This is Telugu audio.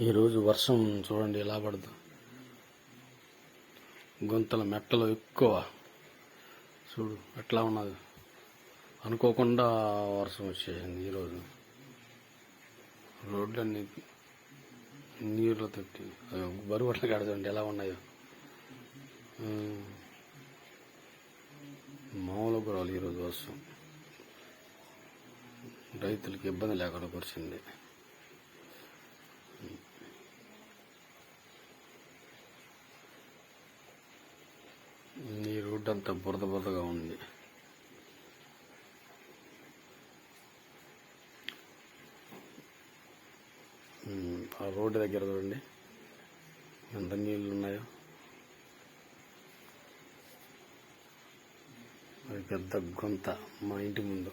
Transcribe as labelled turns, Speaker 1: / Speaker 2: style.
Speaker 1: ఈరోజు వర్షం చూడండి ఎలా పడదు. గుంతల మెట్టలు ఎక్కువ చూడు ఎట్లా ఉన్నది. అనుకోకుండా వర్షం వచ్చేసింది ఈరోజు. రోడ్లన్నీ నీళ్ళు తట్టి బరువు అట్లా కడదండి ఎలా ఉన్నాయో. మామూలు కూడా ఈరోజు వర్షం రైతులకి ఇబ్బంది లేకుండా పరిచింది. ఈ రోడ్డు అంతా బురద బురదగా ఉంది. ఆ రోడ్డు దగ్గర చూడండి ఎంత నీళ్ళు ఉన్నాయో. అది పెద్ద గుంత మా ఇంటి ముందు.